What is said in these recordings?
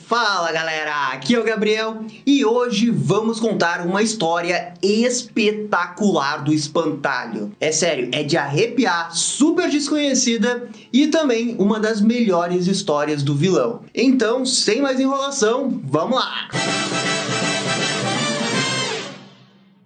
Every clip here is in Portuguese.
Fala galera, aqui é o Gabriel e hoje vamos contar uma história espetacular do espantalho. É sério, é de arrepiar, super desconhecida e também uma das melhores histórias do vilão. Então, sem mais enrolação, vamos lá!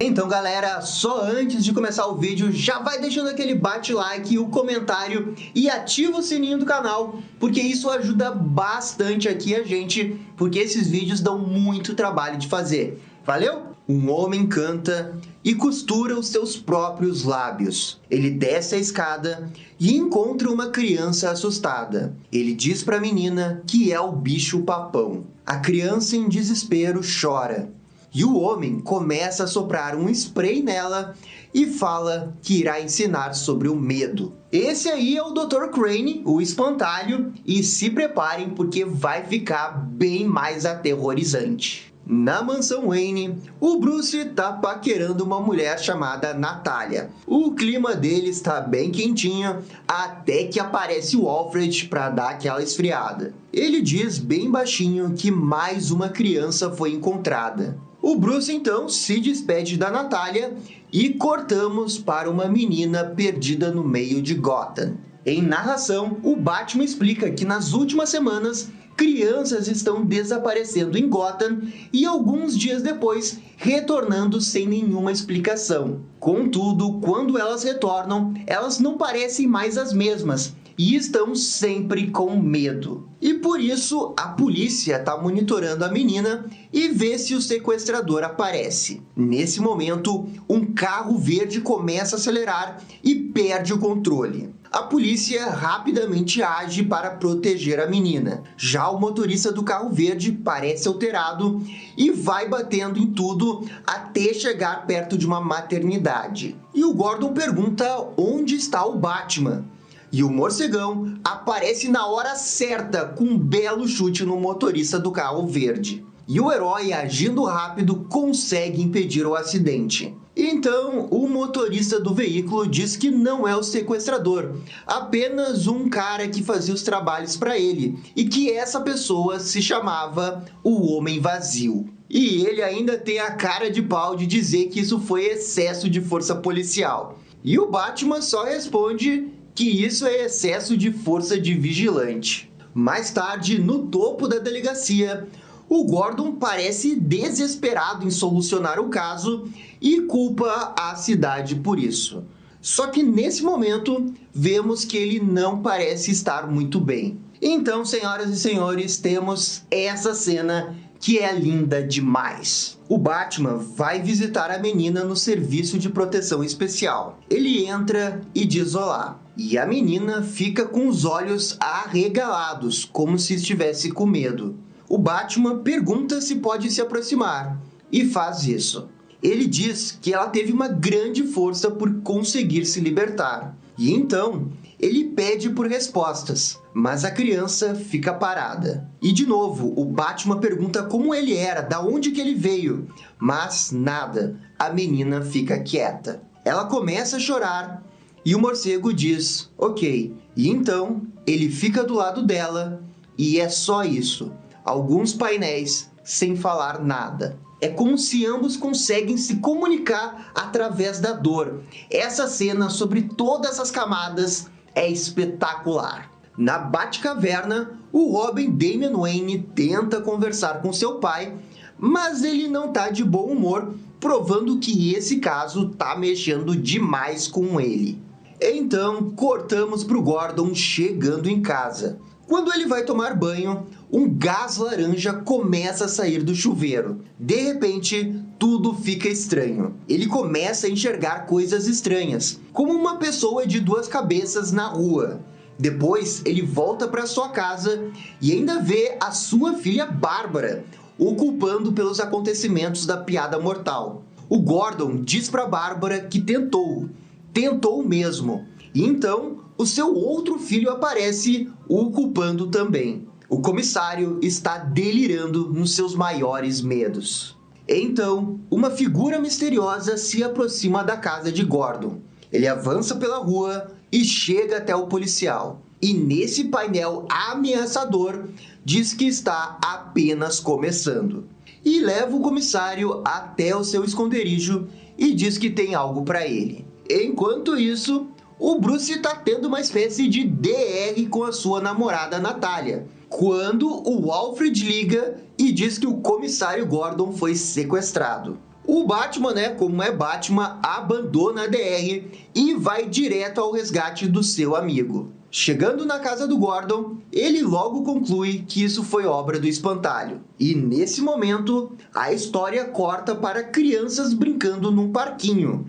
Então galera, só antes de começar o vídeo, já vai deixando aquele bate-like, o comentário e ativa o sininho do canal, porque isso ajuda bastante aqui a gente, porque esses vídeos dão muito trabalho de fazer. Valeu? Um homem canta e costura os seus próprios lábios. Ele desce a escada e encontra uma criança assustada. Ele diz para a menina que é o bicho-papão. A criança em desespero chora. E o homem começa a soprar um spray nela e fala que irá ensinar sobre o medo. Esse aí é o Dr. Crane, o espantalho, e se preparem porque vai ficar bem mais aterrorizante. Na mansão Wayne, o Bruce tá paquerando uma mulher chamada Natália. O clima dele está bem quentinho, até que aparece o Alfred para dar aquela esfriada. Ele diz bem baixinho que mais uma criança foi encontrada. O Bruce então se despede da Natália e cortamos para uma menina perdida no meio de Gotham. Em narração, o Batman explica que nas últimas semanas crianças estão desaparecendo em Gotham e alguns dias depois retornando sem nenhuma explicação. Contudo, quando elas retornam, elas não parecem mais as mesmas e estão sempre com medo. E por isso a polícia está monitorando a menina e vê se o sequestrador aparece. Nesse momento, um carro verde começa a acelerar e perde o controle. A polícia rapidamente age para proteger a menina. Já o motorista do carro verde parece alterado e vai batendo em tudo até chegar perto de uma maternidade. E o Gordon pergunta onde está o Batman. E o morcegão aparece na hora certa com um belo chute no motorista do carro verde. E o herói, agindo rápido, consegue impedir o acidente. Então, o motorista do veículo diz que não é o sequestrador, apenas um cara que fazia os trabalhos para ele, e que essa pessoa se chamava o Homem Vazio. E ele ainda tem a cara de pau de dizer que isso foi excesso de força policial. E o Batman só responde que isso é excesso de força de vigilante. Mais tarde, no topo da delegacia, o Gordon parece desesperado em solucionar o caso e culpa a cidade por isso. Só que nesse momento, vemos que ele não parece estar muito bem. Então, senhoras e senhores, temos essa cena que é linda demais. O Batman vai visitar a menina no serviço de proteção especial. Ele entra e diz olá. E a menina fica com os olhos arregalados, como se estivesse com medo. O Batman pergunta se pode se aproximar, e faz isso. Ele diz que ela teve uma grande força por conseguir se libertar. E então, ele pede por respostas, mas a criança fica parada. E de novo, o Batman pergunta como ele era, da onde que ele veio, mas nada, a menina fica quieta. Ela começa a chorar e o morcego diz, ok. E então, ele fica do lado dela e é só isso. Alguns painéis sem falar nada. É como se ambos conseguem se comunicar através da dor. Essa cena sobre todas essas camadas é espetacular. Na Batcaverna, o Robin Damian Wayne tenta conversar com seu pai, mas ele não tá de bom humor, provando que esse caso tá mexendo demais com ele. Então, cortamos pro Gordon chegando em casa. Quando ele vai tomar banho, um gás laranja começa a sair do chuveiro. De repente, tudo fica estranho. Ele começa a enxergar coisas estranhas, como uma pessoa de duas cabeças na rua. Depois, ele volta para sua casa e ainda vê a sua filha Bárbara, o culpando pelos acontecimentos da piada mortal. O Gordon diz para Bárbara que tentou mesmo. E então, o seu outro filho aparece, o culpando também. O comissário está delirando nos seus maiores medos. Então, uma figura misteriosa se aproxima da casa de Gordon. Ele avança pela rua e chega até o policial. e nesse painel ameaçador diz que está apenas começando. E leva o comissário até o seu esconderijo e diz que tem algo para ele. Enquanto isso, o Bruce está tendo uma espécie de DR com a sua namorada Natália, quando o Alfred liga e diz que o comissário Gordon foi sequestrado. O Batman, como é Batman, abandona a DR e vai direto ao resgate do seu amigo. Chegando na casa do Gordon, ele logo conclui que isso foi obra do espantalho. E nesse momento, a história corta para crianças brincando num parquinho,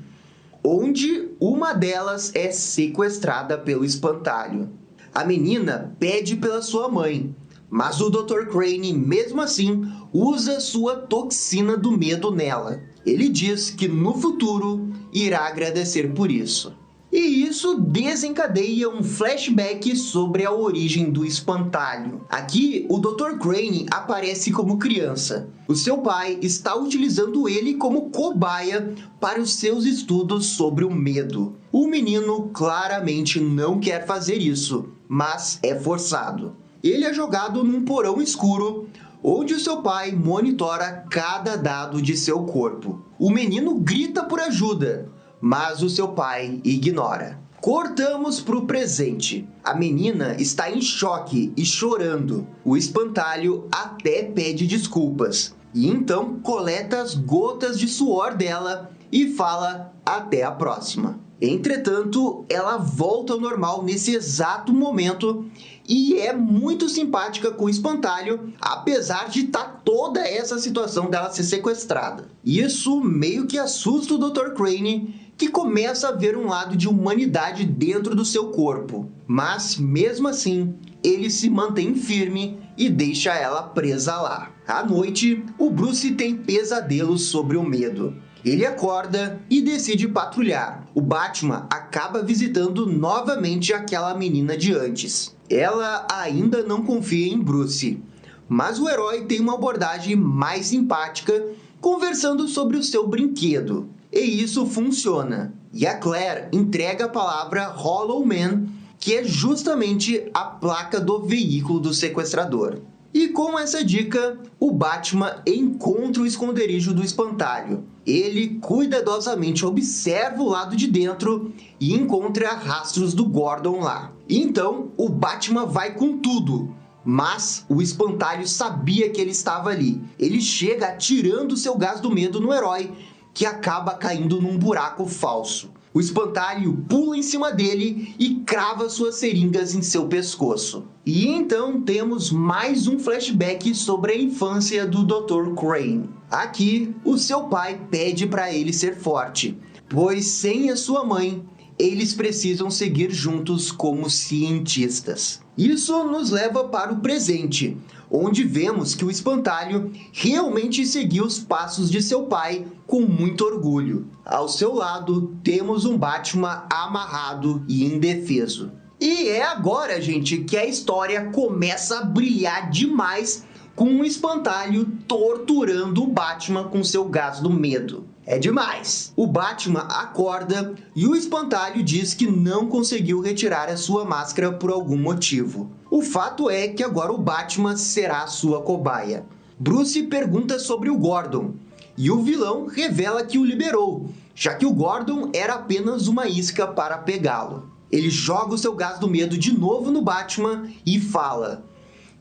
onde uma delas é sequestrada pelo espantalho. A menina pede pela sua mãe, mas o Dr. Crane, mesmo assim, usa sua toxina do medo nela. Ele diz que no futuro irá agradecer por isso. E isso desencadeia um flashback sobre a origem do espantalho. Aqui, o Dr. Crane aparece como criança. O seu pai está utilizando ele como cobaia para os seus estudos sobre o medo. O menino claramente não quer fazer isso, mas é forçado. Ele é jogado num porão escuro, onde o seu pai monitora cada dado de seu corpo. O menino grita por ajuda, mas o seu pai ignora. Cortamos para o presente. A menina está em choque e chorando. O espantalho até pede desculpas. E então coleta as gotas de suor dela e fala até a próxima. Entretanto, ela volta ao normal nesse exato momento e é muito simpática com o espantalho, apesar de estar toda essa situação dela ser sequestrada. Isso meio que assusta o Dr. Crane, que começa a ver um lado de humanidade dentro do seu corpo. Mas, mesmo assim, ele se mantém firme e deixa ela presa lá. À noite, o Bruce tem pesadelos sobre o medo. Ele acorda e decide patrulhar. O Batman acaba visitando novamente aquela menina de antes. Ela ainda não confia em Bruce, mas o herói tem uma abordagem mais simpática, conversando sobre o seu brinquedo. E isso funciona. E a Claire entrega a palavra Hollow Man, que é justamente a placa do veículo do sequestrador. E com essa dica, o Batman encontra o esconderijo do espantalho. Ele cuidadosamente observa o lado de dentro e encontra rastros do Gordon lá. Então, o Batman vai com tudo. Mas o espantalho sabia que ele estava ali. Ele chega atirando seu gás do medo no herói, que acaba caindo num buraco falso. O espantalho pula em cima dele e crava suas seringas em seu pescoço. E então temos mais um flashback sobre a infância do Dr. Crane. Aqui, o seu pai pede para ele ser forte, pois sem a sua mãe, eles precisam seguir juntos como cientistas. Isso nos leva para o presente, onde vemos que o espantalho realmente seguiu os passos de seu pai com muito orgulho. Ao seu lado, temos um Batman amarrado e indefeso. E é agora, gente, que a história começa a brilhar demais, com um espantalho torturando o Batman com seu gás do medo. É demais! O Batman acorda e o espantalho diz que não conseguiu retirar a sua máscara por algum motivo. O fato é que agora o Batman será a sua cobaia. Bruce pergunta sobre o Gordon e o vilão revela que o liberou, já que o Gordon era apenas uma isca para pegá-lo. Ele joga o seu gás do medo de novo no Batman e fala: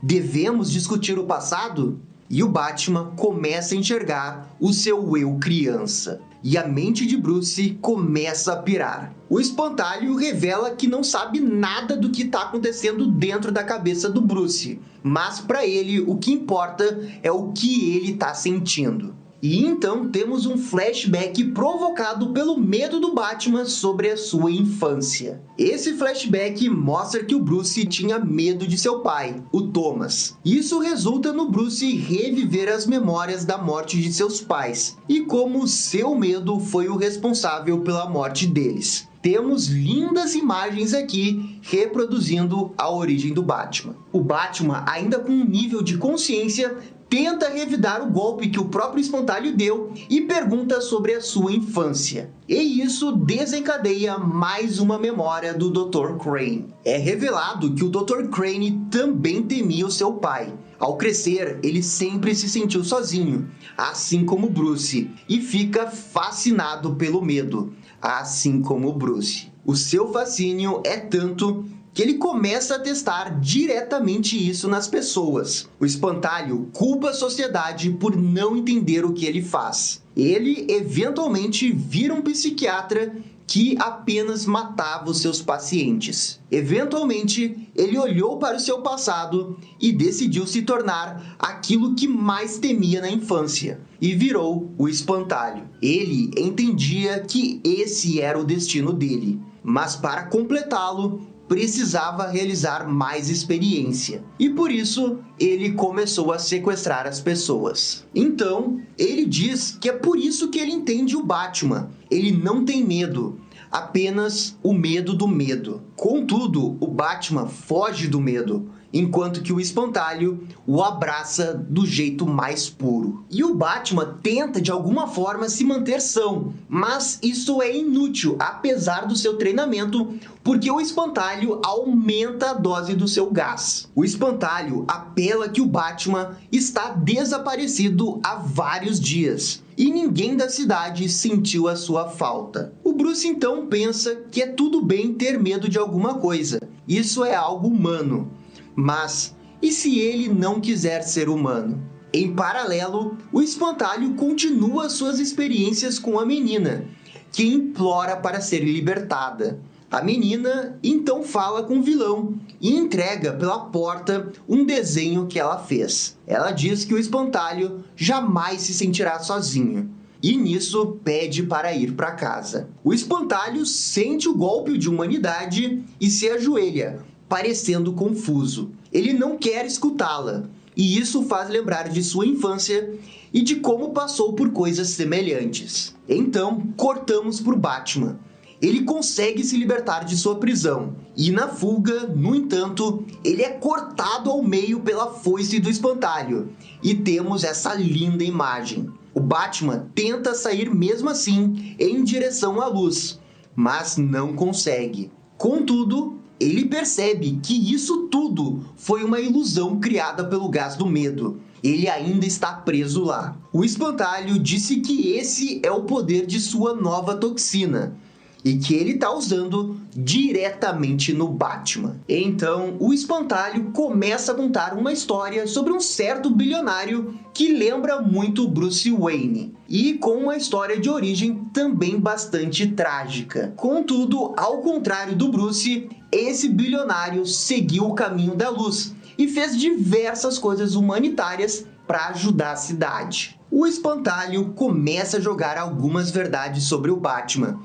"Devemos discutir o passado?" E o Batman começa a enxergar o seu eu criança. E a mente de Bruce começa a pirar. O espantalho revela que não sabe nada do que está acontecendo dentro da cabeça do Bruce. Mas para ele o que importa é o que ele está sentindo. E então temos um flashback provocado pelo medo do Batman sobre a sua infância. Esse flashback mostra que o Bruce tinha medo de seu pai, o Thomas. Isso resulta no Bruce reviver as memórias da morte de seus pais e como seu medo foi o responsável pela morte deles. temos lindas imagens aqui reproduzindo a origem do Batman. O Batman, ainda com um nível de consciência, tenta revidar o golpe que o próprio Espantalho deu e pergunta sobre a sua infância. E isso desencadeia mais uma memória do Dr. Crane. É revelado que o Dr. Crane também temia o seu pai. Ao crescer, ele sempre se sentiu sozinho, assim como Bruce, e fica fascinado pelo medo, assim como Bruce. O seu fascínio é tanto que ele começa a testar diretamente isso nas pessoas. O Espantalho culpa a sociedade por não entender o que ele faz. Ele eventualmente vira um psiquiatra que apenas matava os seus pacientes. Eventualmente, ele olhou para o seu passado e decidiu se tornar aquilo que mais temia na infância, e virou o Espantalho. Ele entendia que esse era o destino dele, mas para completá-lo, precisava realizar mais experiência. E por isso, ele começou a sequestrar as pessoas. Então, ele diz que é por isso que ele entende o Batman. Ele não tem medo, apenas o medo do medo. Contudo, o Batman foge do medo, enquanto que o Espantalho o abraça do jeito mais puro. E o Batman tenta de alguma forma se manter são, mas isso é inútil, apesar do seu treinamento, porque o Espantalho aumenta a dose do seu gás. O Espantalho apela que o Batman está desaparecido há vários dias, e ninguém da cidade sentiu a sua falta. O Bruce então pensa que é tudo bem ter medo de alguma coisa, isso é algo humano. Mas, e se ele não quiser ser humano? Em paralelo, o Espantalho continua suas experiências com a menina, que implora para ser libertada. A menina então fala com o vilão e entrega pela porta um desenho que ela fez. Ela diz que o Espantalho jamais se sentirá sozinho. E nisso pede para ir para casa. O Espantalho sente o golpe de humanidade e se ajoelha, parecendo confuso. Ele não quer escutá-la, e isso faz lembrar de sua infância e de como passou por coisas semelhantes. Então, cortamos para o Batman. Ele consegue se libertar de sua prisão, e na fuga, no entanto, ele é cortado ao meio pela foice do Espantalho, e temos essa linda imagem. O Batman tenta sair mesmo assim em direção à luz, mas não consegue. Contudo, ele percebe que isso tudo foi uma ilusão criada pelo gás do medo. Ele ainda está preso lá. O Espantalho disse que esse é o poder de sua nova toxina e que ele está usando diretamente no Batman. Então, o Espantalho começa a contar uma história sobre um certo bilionário que lembra muito Bruce Wayne, e com uma história de origem também bastante trágica. Contudo, ao contrário do Bruce, esse bilionário seguiu o caminho da luz e fez diversas coisas humanitárias para ajudar a cidade. O Espantalho começa a jogar algumas verdades sobre o Batman,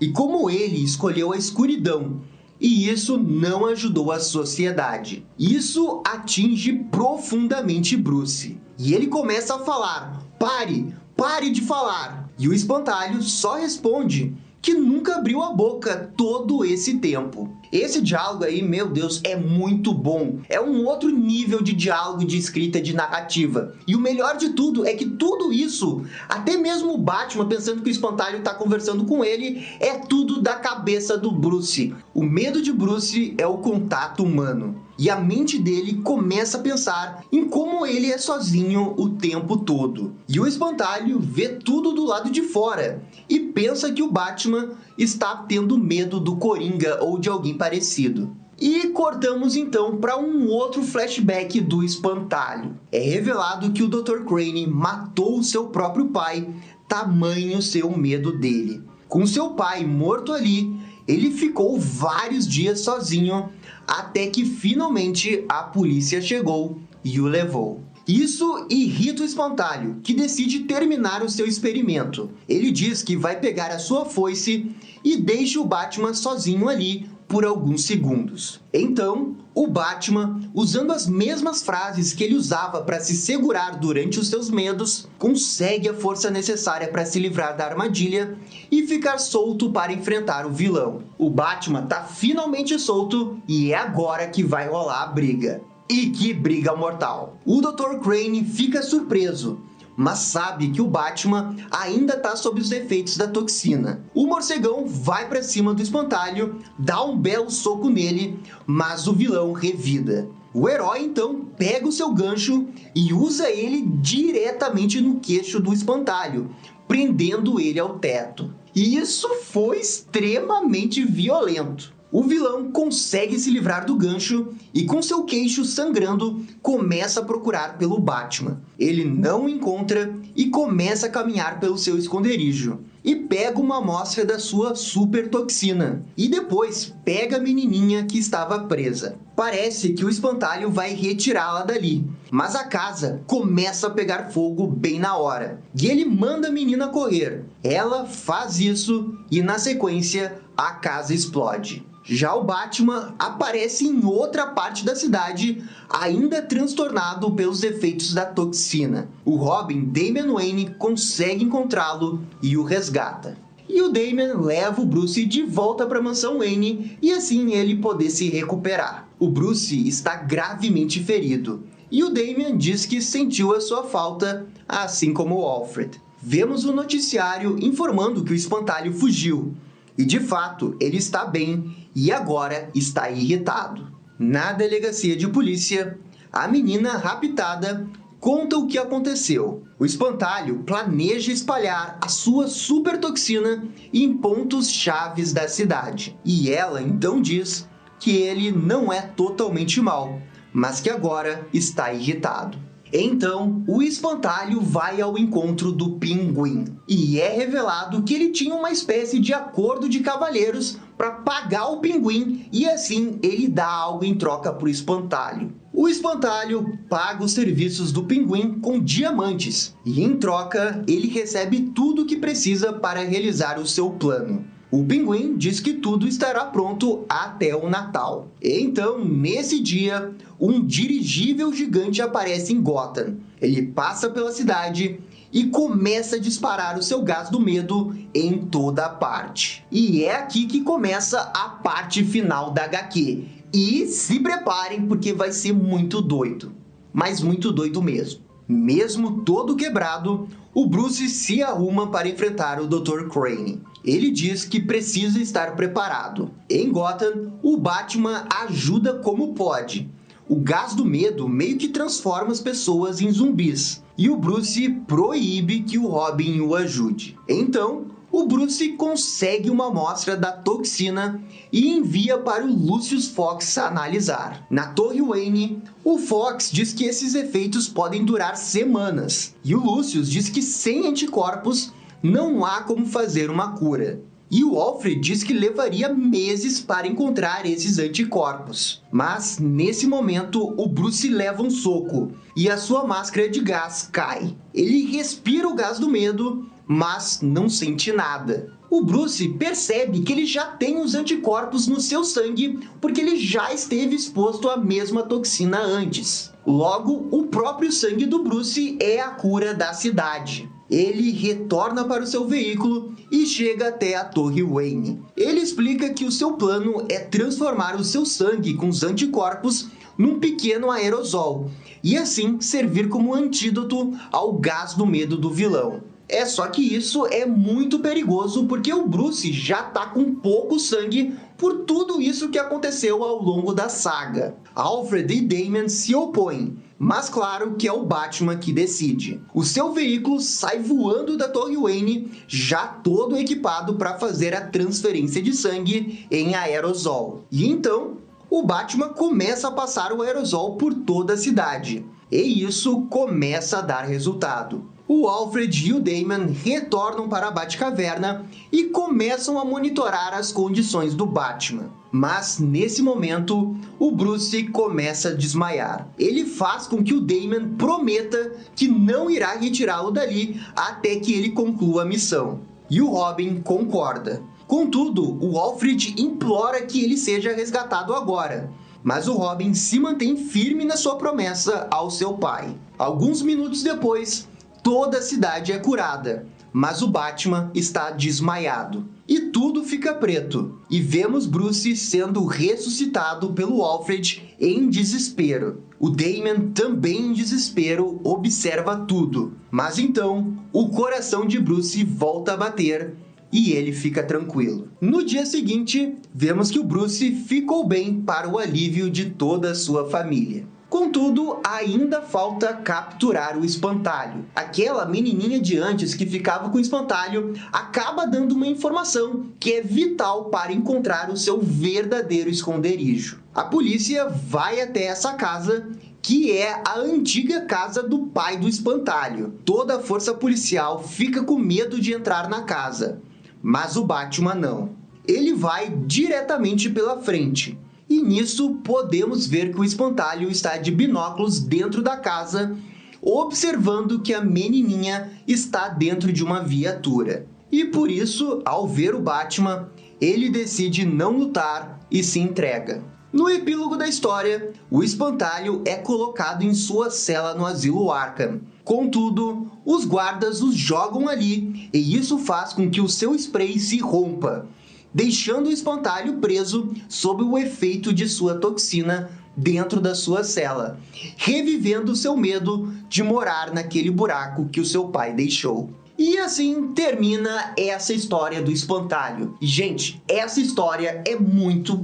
e como ele escolheu a escuridão, e isso não ajudou a sociedade. Isso atinge profundamente Bruce. E ele começa a falar: pare de falar. E o Espantalho só responde que nunca abriu a boca todo esse tempo. Esse diálogo aí, meu Deus, é muito bom. É um outro nível de diálogo, de escrita, de narrativa. E o melhor de tudo é que tudo isso, até mesmo o Batman pensando que o Espantalho está conversando com ele, é tudo da cabeça do Bruce. O medo de Bruce é o contato humano. E a mente dele começa a pensar em como ele é sozinho o tempo todo. E o Espantalho vê tudo do lado de fora e pensa que o Batman está tendo medo do Coringa ou de alguém parecido. E cortamos então para um outro flashback do Espantalho. É revelado que o Dr. Crane matou o seu próprio pai, tamanho seu medo dele. Com seu pai morto ali, ele ficou vários dias sozinho, até que finalmente a polícia chegou e o levou. Isso irrita o Espantalho, que decide terminar o seu experimento. Ele diz que vai pegar a sua foice e deixa o Batman sozinho ali por alguns segundos. Então, o Batman, usando as mesmas frases que ele usava para se segurar durante os seus medos, consegue a força necessária para se livrar da armadilha e ficar solto para enfrentar o vilão. O Batman tá finalmente solto e é agora que vai rolar a briga. E que briga mortal! O Dr. Crane fica surpreso, mas sabe que o Batman ainda está sob os efeitos da toxina. O morcegão vai para cima do espantalho, dá um belo soco nele, mas o vilão revida. O herói então pega o seu gancho e usa ele diretamente no queixo do espantalho, prendendo ele ao teto. E isso foi extremamente violento. O vilão consegue se livrar do gancho e, com seu queixo sangrando, começa a procurar pelo Batman. Ele não o encontra e começa a caminhar pelo seu esconderijo. E pega uma amostra da sua super toxina. E depois pega a menininha que estava presa. Parece que o espantalho vai retirá-la dali. Mas a casa começa a pegar fogo bem na hora. E ele manda a menina correr. Ela faz isso e, na sequência, a casa explode. Já o Batman aparece em outra parte da cidade, ainda transtornado pelos efeitos da toxina. O Robin, Damian Wayne, consegue encontrá-lo e o resgata. E o Damian leva o Bruce de volta para a mansão Wayne e assim ele poder se recuperar. O Bruce está gravemente ferido e o Damian diz que sentiu a sua falta, assim como o Alfred. Vemos o noticiário informando que o espantalho fugiu. E de fato, ele está bem e agora está irritado. Na delegacia de polícia, a menina raptada conta o que aconteceu. O espantalho planeja espalhar a sua super toxina em pontos chaves da cidade. E ela então diz que ele não é totalmente mau, mas que agora está irritado. Então, o espantalho vai ao encontro do Pinguim e é revelado que ele tinha uma espécie de acordo de cavalheiros para pagar o Pinguim e assim ele dá algo em troca para o espantalho. O espantalho paga os serviços do Pinguim com diamantes e em troca ele recebe tudo o que precisa para realizar o seu plano. O Pinguim diz que tudo estará pronto até o Natal. Então, nesse dia, um dirigível gigante aparece em Gotham. Ele passa pela cidade e começa a disparar o seu gás do medo em toda a parte. E é aqui que começa a parte final da HQ. E se preparem porque vai ser muito doido. Mas muito doido mesmo. Mesmo todo quebrado, o Bruce se arruma para enfrentar o Dr. Crane. Ele diz que precisa estar preparado. Em Gotham, o Batman ajuda como pode. O gás do medo meio que transforma as pessoas em zumbis. E o Bruce proíbe que o Robin o ajude. Então, o Bruce consegue uma amostra da toxina e envia para o Lucius Fox analisar. Na Torre Wayne, o Fox diz que esses efeitos podem durar semanas. E o Lucius diz que sem anticorpos não há como fazer uma cura. E o Alfred diz que levaria meses para encontrar esses anticorpos. Mas, nesse momento, o Bruce leva um soco e a sua máscara de gás cai. Ele respira o gás do medo, mas não sente nada. O Bruce percebe que ele já tem os anticorpos no seu sangue porque ele já esteve exposto à mesma toxina antes. Logo, o próprio sangue do Bruce é a cura da cidade. Ele retorna para o seu veículo e chega até a Torre Wayne. Ele explica que o seu plano é transformar o seu sangue com os anticorpos num pequeno aerosol e assim servir como antídoto ao gás do medo do vilão. É só que isso é muito perigoso porque o Bruce já tá com pouco sangue por tudo isso que aconteceu ao longo da saga. Alfred e Damian se opõem, mas claro que é o Batman que decide. O seu veículo sai voando da Torre Wayne, já todo equipado para fazer a transferência de sangue em aerosol. E então, o Batman começa a passar o aerosol por toda a cidade. E isso começa a dar resultado. O Alfred e o Damian retornam para a Batcaverna e começam a monitorar as condições do Batman. Mas, nesse momento, o Bruce começa a desmaiar. Ele faz com que o Damian prometa que não irá retirá-lo dali até que ele conclua a missão. E o Robin concorda. Contudo, o Alfred implora que ele seja resgatado agora, mas o Robin se mantém firme na sua promessa ao seu pai. Alguns minutos depois, toda a cidade é curada, mas o Batman está desmaiado. E tudo fica preto, e vemos Bruce sendo ressuscitado pelo Alfred em desespero. O Damian, também em desespero, observa tudo. Mas então, o coração de Bruce volta a bater e ele fica tranquilo. No dia seguinte, vemos que o Bruce ficou bem para o alívio de toda a sua família. Contudo, ainda falta capturar o Espantalho. Aquela menininha de antes que ficava com o Espantalho acaba dando uma informação que é vital para encontrar o seu verdadeiro esconderijo. A polícia vai até essa casa, que é a antiga casa do pai do Espantalho. Toda a força policial fica com medo de entrar na casa, mas o Batman não. Ele vai diretamente pela frente. E nisso podemos ver que o Espantalho está de binóculos dentro da casa, observando que a menininha está dentro de uma viatura. E por isso, ao ver o Batman, ele decide não lutar e se entrega. No epílogo da história, o Espantalho é colocado em sua cela no asilo Arkham. Contudo, os guardas os jogam ali e isso faz com que o seu spray se rompa, deixando o Espantalho preso sob o efeito de sua toxina dentro da sua cela, revivendo seu medo de morar naquele buraco que o seu pai deixou. E assim termina essa história do Espantalho. E, gente, essa história é muito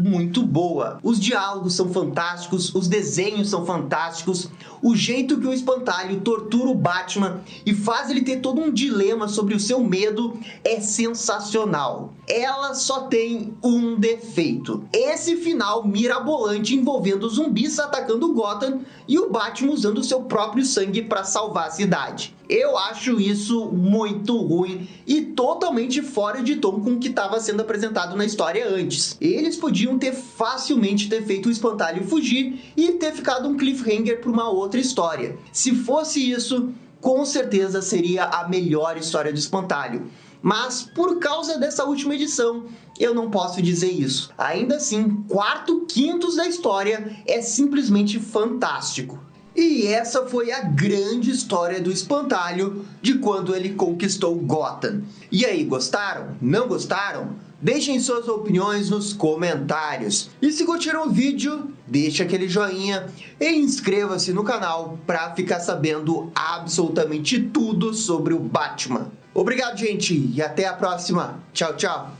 boa. Os diálogos são fantásticos, os desenhos são fantásticos, o jeito que o Espantalho tortura o Batman e faz ele ter todo um dilema sobre o seu medo é sensacional. Ela só tem um defeito: esse final mirabolante envolvendo zumbis atacando Gotham e o Batman usando seu próprio sangue para salvar a cidade. Eu acho isso muito ruim e totalmente fora de tom com o que estava sendo apresentado na história antes. Eles podiam ter facilmente feito o Espantalho fugir e ter ficado um cliffhanger para uma outra história. Se fosse isso, com certeza seria a melhor história do Espantalho. Mas por causa dessa última edição, eu não posso dizer isso. Ainda assim, quintos da história é simplesmente fantástico. E essa foi a grande história do Espantalho de quando ele conquistou Gotham. E aí, gostaram? Não gostaram? Deixem suas opiniões nos comentários. E se curtiram o vídeo, deixe aquele joinha e inscreva-se no canal para ficar sabendo absolutamente tudo sobre o Batman. Obrigado, gente, e até a próxima. Tchau, tchau.